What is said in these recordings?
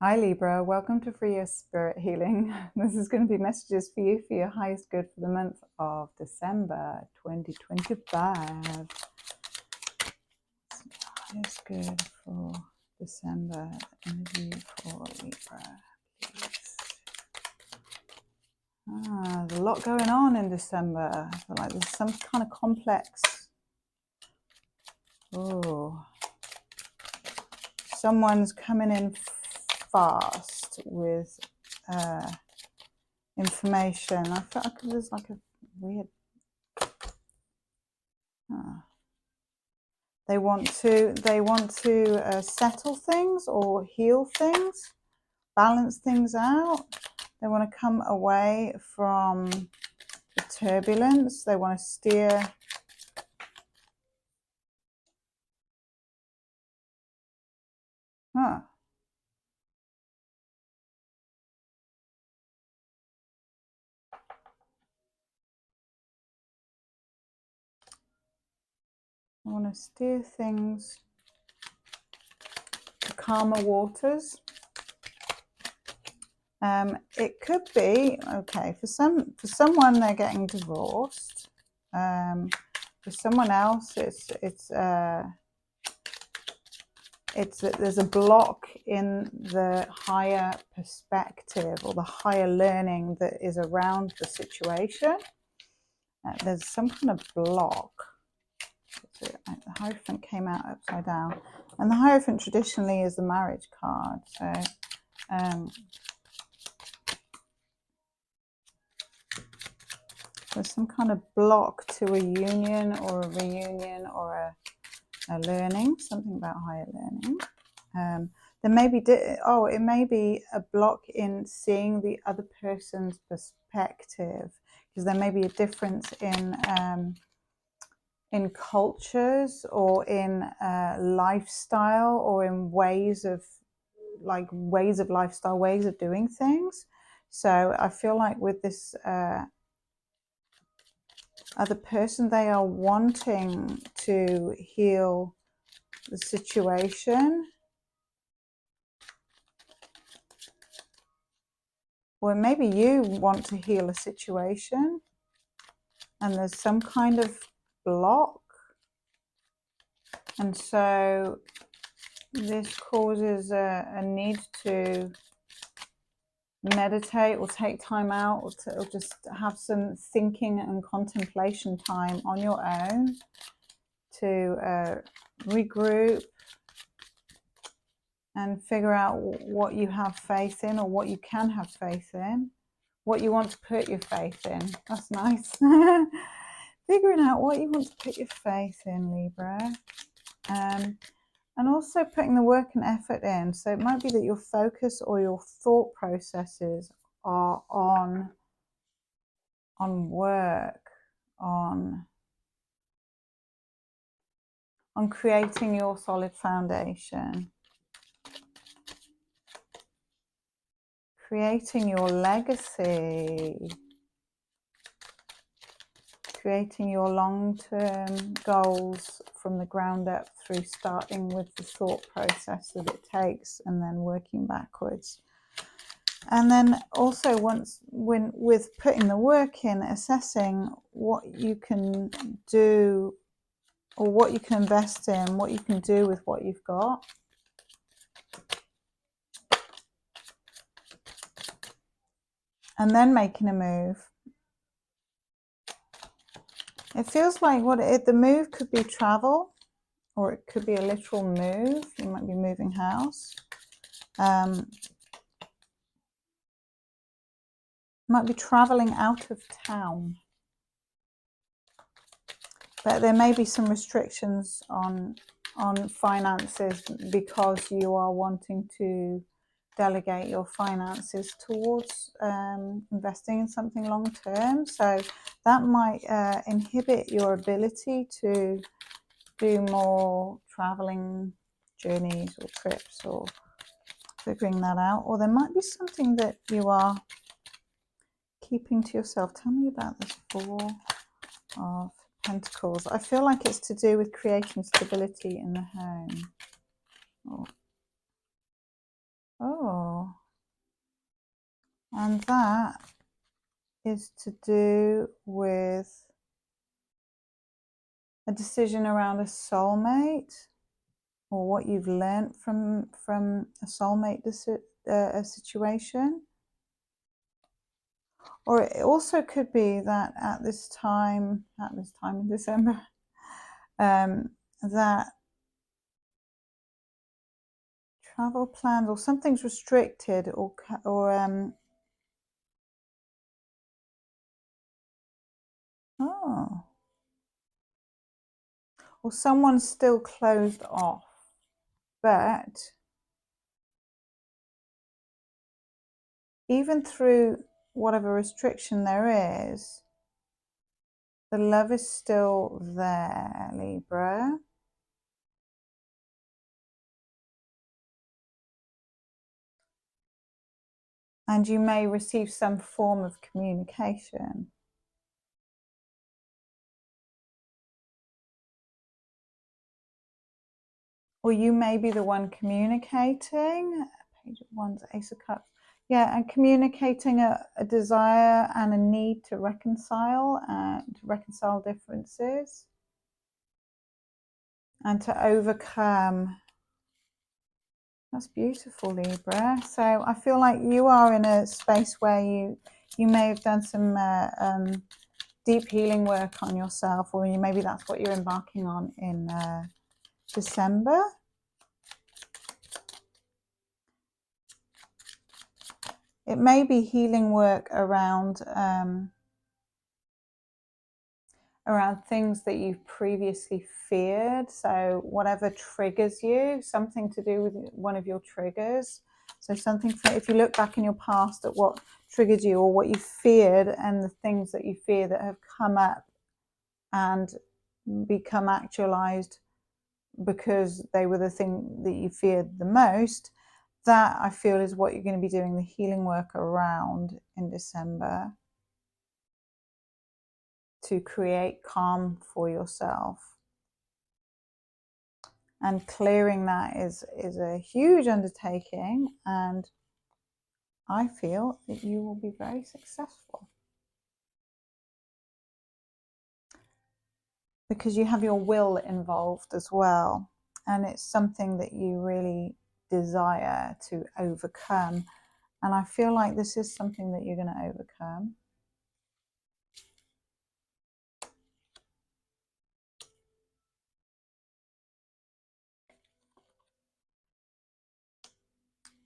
Hi Libra, welcome to Free Your Spirit Healing. This is going to be messages for you for your highest good for the month of December 2025. Highest good for December, energy for Libra, please. There's a lot going on in December. I feel like there's some kind of complex. Oh, someone's coming in fast with information. I feel like there's like a weird. They want to settle things or heal things, balance things out. They want to come away from the turbulence. They want to steer. I want to steer things to calmer waters. It could be okay for someone they're getting divorced. For someone else, it's that there's a block in the higher perspective or the higher learning that is around the situation. There's some kind of block. The Hierophant came out upside down, and the Hierophant traditionally is the marriage card. So there's some kind of block to a union or a reunion or a learning, something about higher learning. There may be, it may be a block in seeing the other person's perspective, because there may be a difference in cultures or in lifestyle or in ways of lifestyle, ways of doing things. So I feel like with this other person, they are wanting to heal the situation, or maybe you want to heal a situation and there's some kind of block, and so this causes a need to meditate or take time out, or just have some thinking and contemplation time on your own to regroup and figure out what you have faith in, or what you can have faith in, what you want to put your faith in. That's nice. Figuring out what you want to put your faith in, Libra. And also putting the work and effort in. So it might be that your focus or your thought processes are on work, on creating your solid foundation, creating your legacy, creating your long-term goals from the ground up, through starting with the thought process that it takes and then working backwards. And then also with putting the work in, assessing what you can do or what you can invest in, what you can do with what you've got. And then making a move. It feels like the move could be travel, or it could be a literal move. You might be moving house. Might be traveling out of town. But there may be some restrictions on finances, because you are wanting to delegate your finances towards investing in something long term. So that might inhibit your ability to do more traveling journeys or trips, or figuring that out. Or there might be something that you are keeping to yourself. Tell me about this Four of Pentacles. I feel like it's to do with creating stability in the home. Oh. And that is to do with a decision around a soulmate, or what you've learned from a soulmate a situation. Or it also could be that at this time in December, that travel plans or something's restricted, or or someone's still closed off, but even through whatever restriction there is, the love is still there, Libra. And you may receive some form of communication. Or you may be the one communicating. Page of Wands, Ace of Cups. Yeah, and communicating a desire and a need to reconcile differences and to overcome. That's beautiful, Libra. So I feel like you are in a space where you may have done some deep healing work on yourself, or maybe that's what you're embarking on in December. It may be healing work around things that you've previously feared. So whatever triggers you, something to do with one of your triggers. So something, if you look back in your past at what triggered you or what you feared, and the things that you fear that have come up and become actualized because they were the thing that you feared the most, that I feel is what you're going to be doing the healing work around in December, to create calm for yourself. And clearing that is a huge undertaking, and I feel that you will be very successful, because you have your will involved as well, and it's something that you really desire to overcome, and I feel like this is something that you're going to overcome.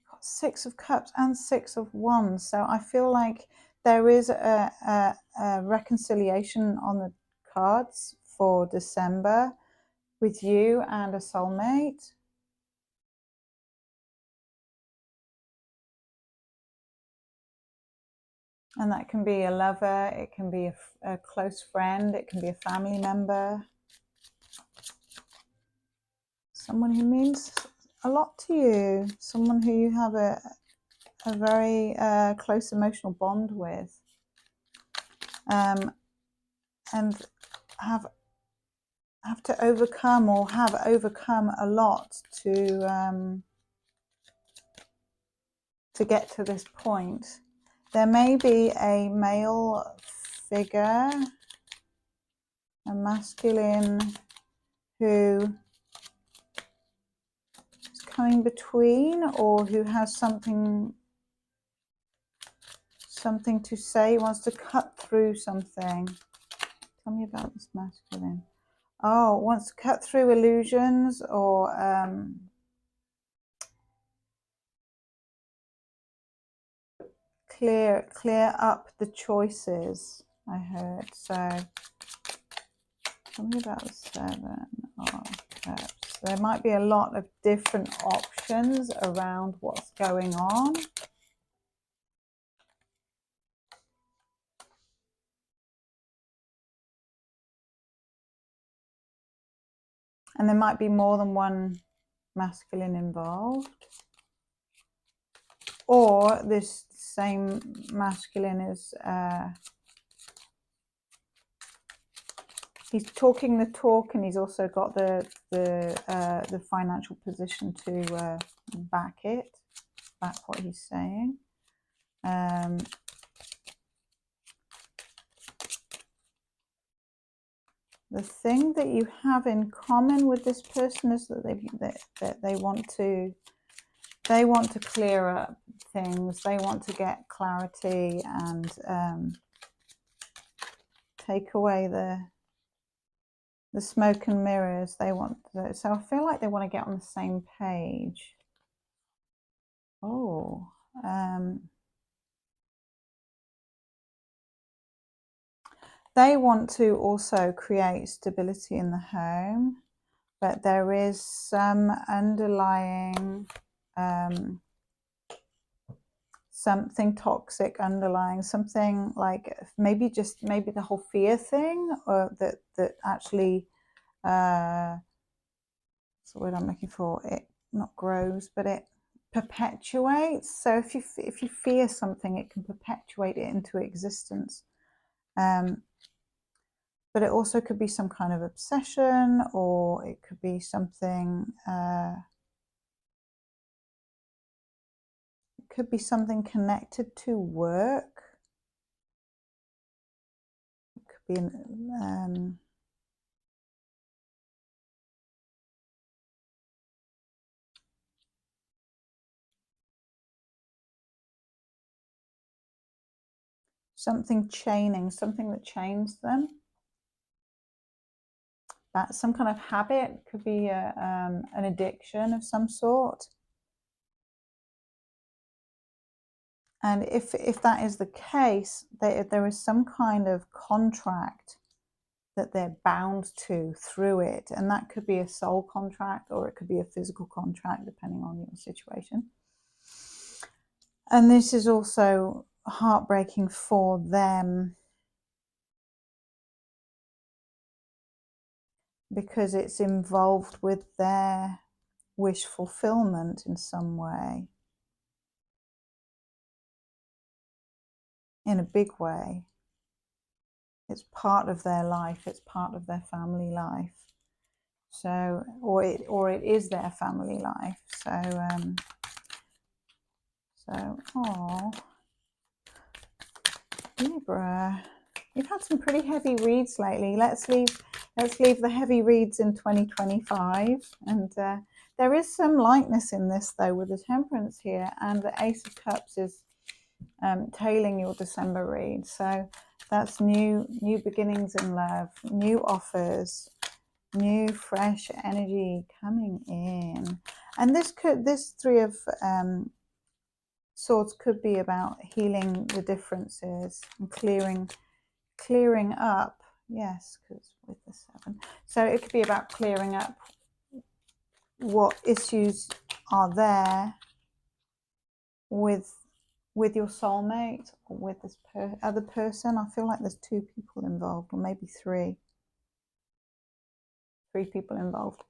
Got Six of Cups and Six of Wands, so I feel like there is a reconciliation on the cards for December with you and a soulmate. And that can be a lover, it can be a close friend, it can be a family member, someone who means a lot to you, someone who you have a very close emotional bond with, and have to overcome, or have overcome a lot to get to this point. There may be a male figure, a masculine, who is coming between, or who has something to say, wants to cut through something. Tell me about this masculine. Oh, wants to cut through illusions, or clear up the choices, I heard. So tell me about the Seven of Cups. There might be a lot of different options around what's going on. And there might be more than one masculine involved. Or this same masculine is he's talking the talk, and he's also got the financial position to back what he's saying. The thing that you have in common with this person is that they want to clear up things. They want to get clarity and take away the smoke and mirrors. They want to, so I feel like they want to get on the same page. Oh, they want to also create stability in the home, but there is some underlying something toxic underlying, something like maybe the whole fear thing, or that actually what's the word I'm looking for, it not grows but it perpetuates. So if you fear something, it can perpetuate it into existence. But it also could be some kind of obsession, or it could be something connected to work. It could be something chaining, something that chains them. That's some kind of habit. It could be an addiction of some sort. And if that is the case, there is some kind of contract that they're bound to through it. And that could be a soul contract, or it could be a physical contract, depending on your situation. And this is also heartbreaking for them, because it's involved with their wish fulfillment in some way, in a big way. It's part of their life, it's part of their family life. So, or it is their family life. Oh, Libra, you've had some pretty heavy reads lately. Let's leave the heavy reads in 2025. And there is some lightness in this, though, with the Temperance here, and the Ace of Cups is tailing your December read. So that's new beginnings in love, new offers, new fresh energy coming in. And this Three of Swords could be about healing the differences and clearing up. Yes, because with the 7, so it could be about clearing up what issues are there with your soulmate, or with this other person. I feel like there's 2 people involved, or maybe 3 people involved.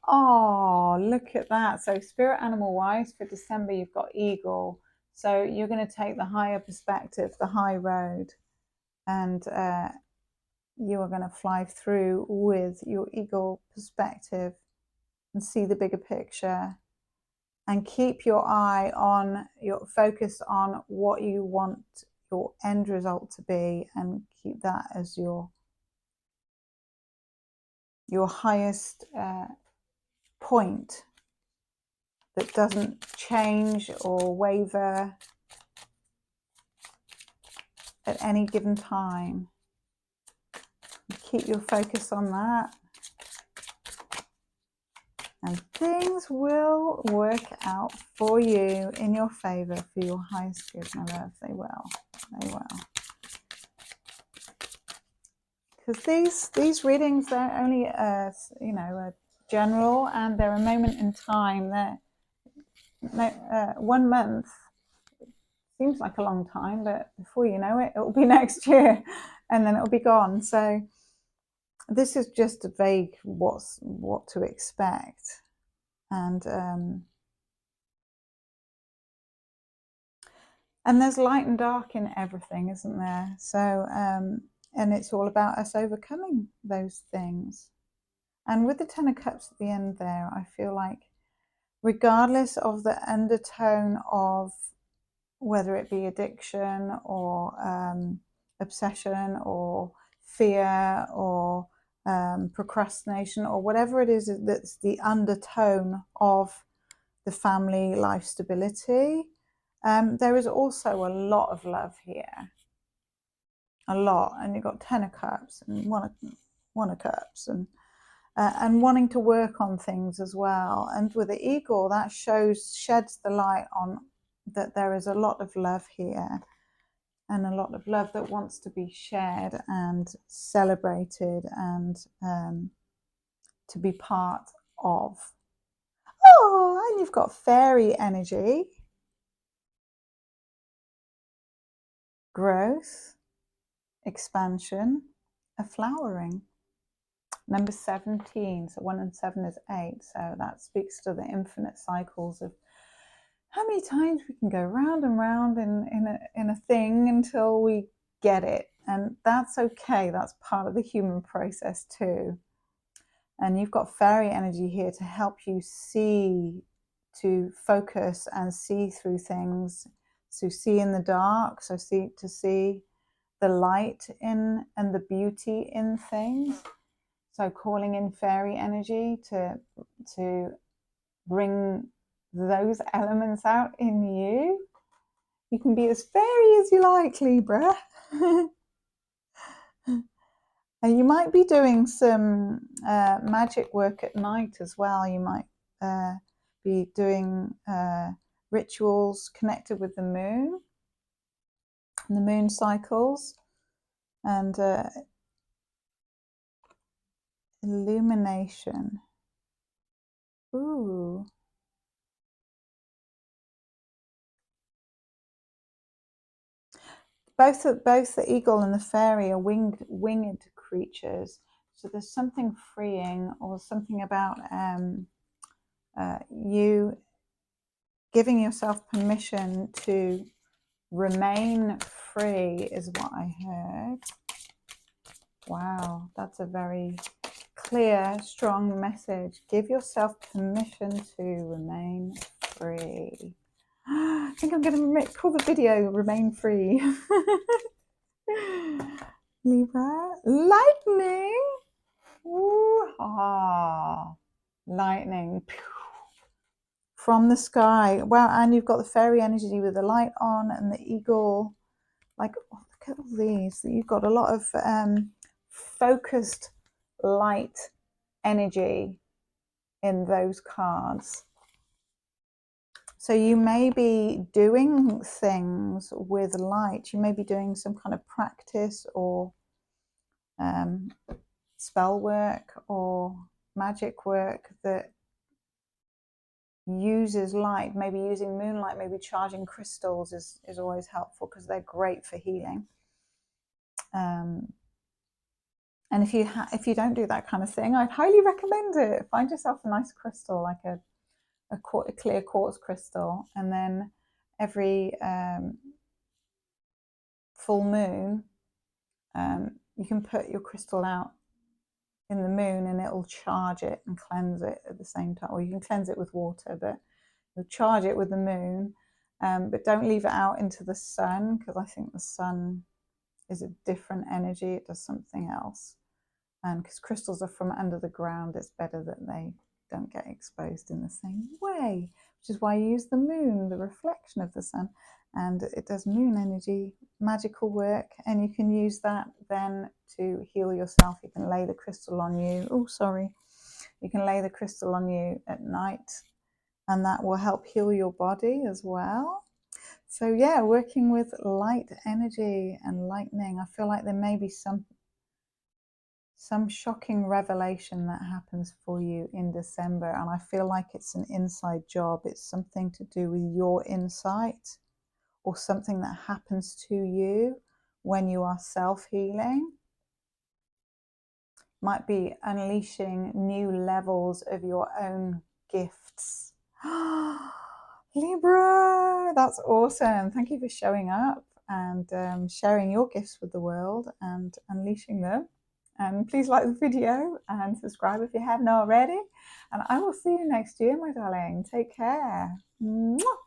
Oh, look at that. So spirit animal wise for December, you've got eagle. So you're going to take the higher perspective, the high road, and you are going to fly through with your eagle perspective and see the bigger picture, and keep your eye on your focus on what you want your end result to be, and keep that as your highest point that doesn't change or waver at any given time. Keep your focus on that, and things will work out for you in your favor, for your highest good, my love. They will. Because these readings, they're only a general, and they're a moment in time. They're 1 month seems like a long time, but before you know it, will be next year, and then it'll be gone. So this is just a vague what to expect. And there's light and dark in everything, isn't there? So and it's all about us overcoming those things. And with the 10 of Cups at the end there, I feel like regardless of the undertone of whether it be addiction or obsession or fear or procrastination or whatever it is that's the undertone of the family life stability. There is also a lot of love here, a lot, and you've got 10 of Cups and one of Cups, and wanting to work on things as well. And with the Eagle, that sheds the light on that there is a lot of love here, and a lot of love that wants to be shared and celebrated and to be part of. Oh, and you've got fairy energy, growth, expansion, a flowering. Number 17, so 1 and 7 is 8, so that speaks to the infinite cycles of how many times we can go round and round in a thing until we get it. And that's okay, that's part of the human process too. And you've got fairy energy here to help you see, to focus and see through things, to see in the dark, to see the light in and the beauty in things. So calling in fairy energy to bring those elements out in you. You can be as fairy as you like, Libra. And you might be doing some magic work at night as well. You might be doing rituals connected with the moon and the moon cycles, and illumination. Ooh. Both the eagle and the fairy are winged creatures. So there's something freeing, or something about you giving yourself permission to remain free is what I heard. Wow, that's a very clear, strong message. Give yourself permission to remain free. I think I'm going to call the video Remain Free. Libra, lightning. Ooh, ah, lightning from the sky. Wow, and you've got the fairy energy with the light on and the eagle. Like, oh, look at all these. You've got a lot of focused light energy in those cards. So you may be doing things with light. You may be doing some kind of practice or spell work or magic work that uses light. Maybe using moonlight, maybe charging crystals is always helpful because they're great for healing. And if you don't do that kind of thing, I'd highly recommend it. Find yourself a nice crystal, like a clear quartz crystal, and then every full moon you can put your crystal out in the moon and it'll charge it and cleanse it at the same time. Or you can cleanse it with water, but you'll charge it with the moon. But don't leave it out into the sun, because I think the sun is a different energy. It does something else. And because crystals are from under the ground, it's better that they don't get exposed in the same way, which is why you use the moon, the reflection of the sun, and it does moon energy magical work, and you can use that then to heal yourself. You can lay the crystal on you. Oh, sorry. You can lay the crystal on you at night, and that will help heal your body as well. So yeah, working with light energy and lightning. I feel like there may be some shocking revelation that happens for you in December, and I feel like it's an inside job. It's something to do with your insight, or something that happens to you when you are self-healing. Might be unleashing new levels of your own gifts. Libra, that's awesome. Thank you for showing up and sharing your gifts with the world and unleashing them. And please like the video and subscribe if you haven't already. And I will see you next year, my darling. Take care. Mwah!